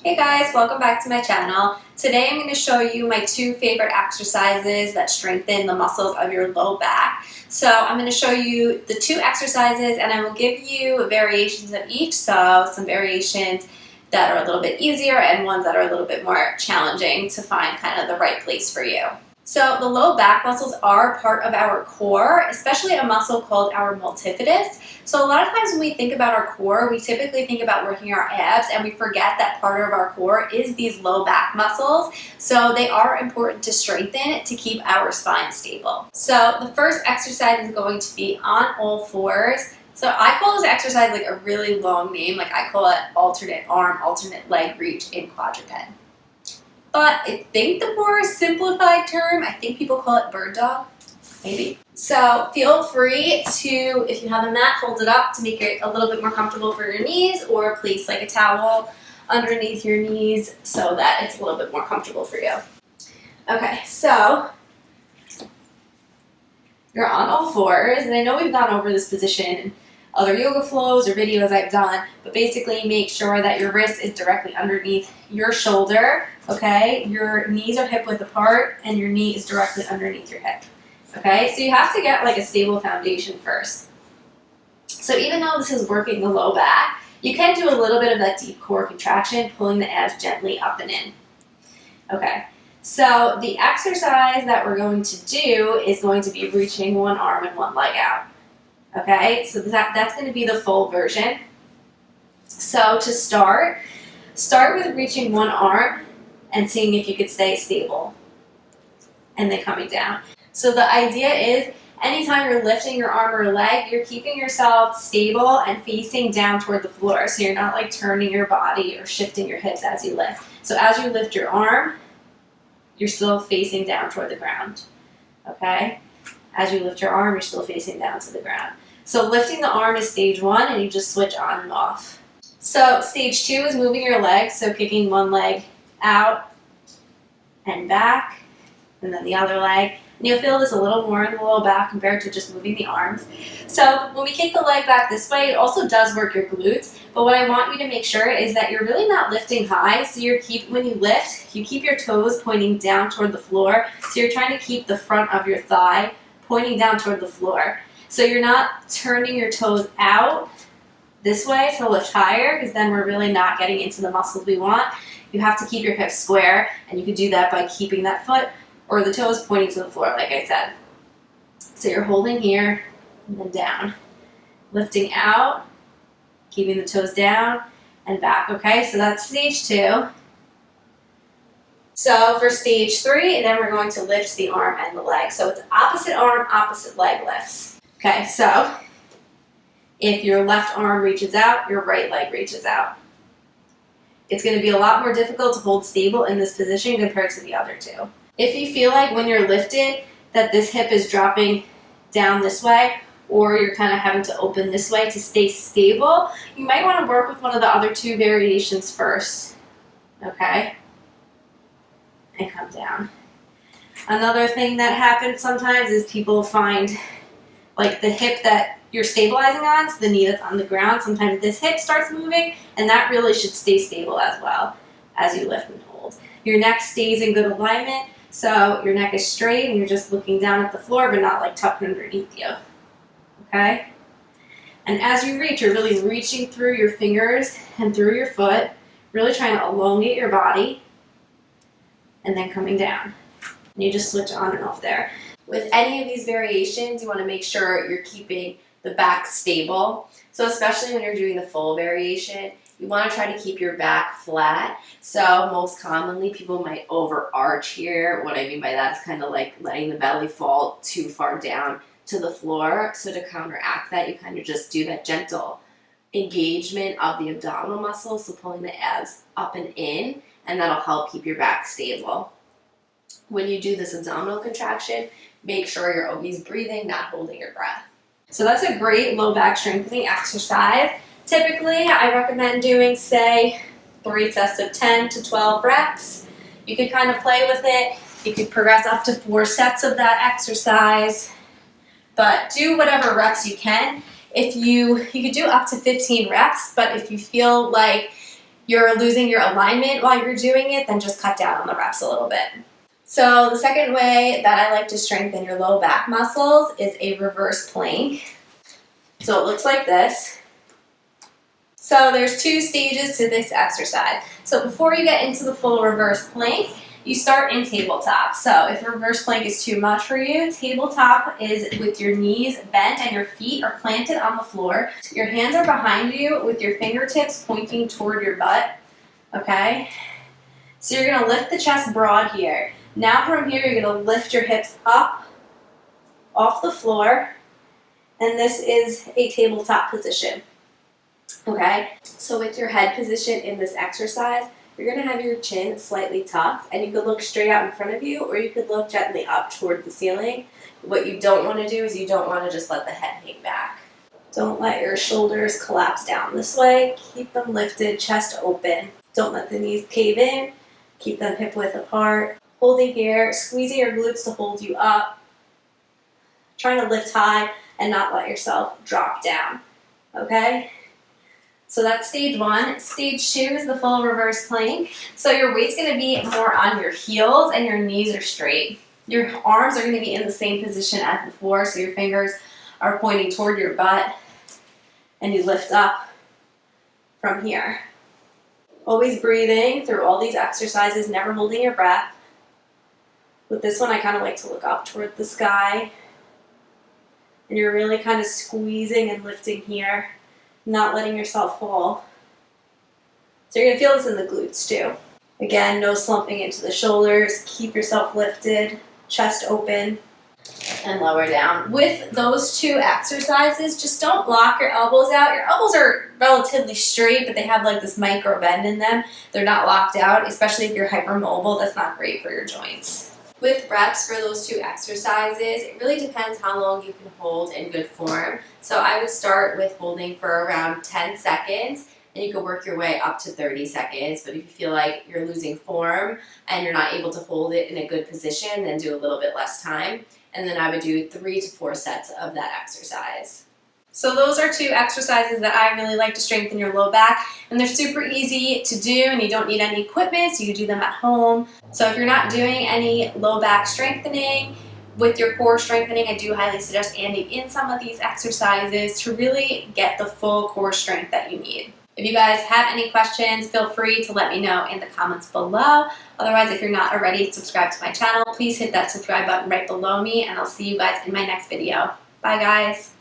Hey guys, welcome back to my channel. Today I'm going to show you my two favorite exercises that strengthen the muscles of your low back. So I'm going to show you the two exercises and I will give you variations of each, so some variations that are a little bit easier and ones that are a little bit more challenging to find kind of the right place for you. So the low back muscles are part of our core, especially a muscle called our multifidus. So a lot of times when we think about our core, we typically think about working our abs and we forget that part of our core is these low back muscles. So they are important to strengthen to keep our spine stable. So the first exercise is going to be on all fours. So I call this exercise like a really long name, like I call it alternate arm, alternate leg reach in quadruped. But I think the more simplified term, I think people call it bird dog, maybe. So feel free to, if you have a mat, fold it up to make it a little bit more comfortable for your knees, or place like a towel underneath your knees so that it's a little bit more comfortable for you. Okay, so you're on all fours, and I know we've gone over this position in other yoga flows or videos I've done, but basically make sure that your wrist is directly underneath your shoulder, okay? Your knees are hip width apart and your knee is directly underneath your hip, okay? So you have to get like a stable foundation first. So even though this is working the low back, you can do a little bit of that deep core contraction, pulling the abs gently up and in, okay? So the exercise that we're going to do is going to be reaching one arm and one leg out. Okay, so that's going to be the full version. So to start with reaching one arm and seeing if you could stay stable and then coming down. So the idea is anytime you're lifting your arm or leg, you're keeping yourself stable and facing down toward the floor. So you're not like turning your body or shifting your hips as you lift. So as you lift your arm, you're still facing down toward the ground. Okay? As you lift your arm, you're still facing down to the ground. So lifting the arm is stage one, and you just switch on and off. So stage two is moving your legs, so kicking one leg out and back, and then the other leg. And you'll feel this a little more in the low back compared to just moving the arms. So when we kick the leg back this way, it also does work your glutes, but what I want you to make sure is that you're really not lifting high, so when you lift, you keep your toes pointing down toward the floor, so you're trying to keep the front of your thigh pointing down toward the floor. So you're not turning your toes out this way to lift higher, because then we're really not getting into the muscles we want. You have to keep your hips square, and you can do that by keeping that foot or the toes pointing to the floor, like I said. So you're holding here and then down. Lifting out, keeping the toes down and back, okay? So that's stage two. So for stage three, then we're going to lift the arm and the leg. So it's opposite arm, opposite leg lifts. Okay, so if your left arm reaches out, your right leg reaches out. It's going to be a lot more difficult to hold stable in this position compared to the other two. If you feel like when you're lifted that this hip is dropping down this way, or you're kind of having to open this way to stay stable, you might want to work with one of the other two variations first, okay? And come down. Another thing that happens sometimes is people find like the hip that you're stabilizing on, so the knee that's on the ground, sometimes this hip starts moving, and that really should stay stable as well as you lift and hold. Your neck stays in good alignment, so your neck is straight and you're just looking down at the floor but not like tucked underneath you, okay? And as you reach, you're really reaching through your fingers and through your foot, really trying to elongate your body, and then coming down. And you just switch on and off there. With any of these variations, you want to make sure you're keeping the back stable. So especially when you're doing the full variation, you want to try to keep your back flat. So most commonly, people might overarch here. What I mean by that is kind of like letting the belly fall too far down to the floor. So to counteract that, you kind of just do that gentle engagement of the abdominal muscles, so pulling the abs up and in, and that'll help keep your back stable. When you do this abdominal contraction, make sure you're always breathing, not holding your breath. So that's a great low back strengthening exercise. Typically, I recommend doing, say, 3 sets of 10 to 12 reps. You could kind of play with it. You could progress up to 4 sets of that exercise, but do whatever reps you can. If you could do up to 15 reps, but if you feel like you're losing your alignment while you're doing it, then just cut down on the reps a little bit. So the second way that I like to strengthen your low back muscles is a reverse plank. So it looks like this. So there's 2 stages to this exercise. So before you get into the full reverse plank, you start in tabletop. So if reverse plank is too much for you, tabletop is with your knees bent and your feet are planted on the floor. Your hands are behind you with your fingertips pointing toward your butt, okay? So you're gonna lift the chest broad here. Now from here, you're gonna lift your hips up off the floor, and this is a tabletop position, okay? So with your head position in this exercise, you're going to have your chin slightly tucked, and you could look straight out in front of you, or you could look gently up toward the ceiling. What you don't want to do is you don't want to just let the head hang back. Don't let your shoulders collapse down this way. Keep them lifted, chest open. Don't let the knees cave in. Keep them hip width apart. Holding here, squeezing your glutes to hold you up. Trying to lift high and not let yourself drop down, okay? So that's stage 1. Stage 2 is the full reverse plank. So your weight's going to be more on your heels and your knees are straight. Your arms are going to be in the same position as before, so your fingers are pointing toward your butt and you lift up from here. Always breathing through all these exercises, never holding your breath. With this one, I kind of like to look up toward the sky. And you're really kind of squeezing and lifting here, not letting yourself fall. So you're going to feel this in the glutes too. Again, no slumping into the shoulders. Keep yourself lifted, chest open, and lower down. With those 2 exercises, just don't lock your elbows out. Your elbows are relatively straight, but they have like this micro bend in them. They're not locked out, especially if you're hypermobile. That's not great for your joints. With reps for those 2 exercises, it really depends how long you can hold in good form. So I would start with holding for around 10 seconds, and you can work your way up to 30 seconds. But if you feel like you're losing form and you're not able to hold it in a good position, then do a little bit less time. And then I would do 3 to 4 sets of that exercise. So those are 2 exercises that I really like to strengthen your low back, and they're super easy to do and you don't need any equipment, so you can do them at home. So if you're not doing any low back strengthening, with your core strengthening, I do highly suggest adding in some of these exercises to really get the full core strength that you need. If you guys have any questions, feel free to let me know in the comments below. Otherwise, if you're not already subscribed to my channel, please hit that subscribe button right below me, and I'll see you guys in my next video. Bye guys!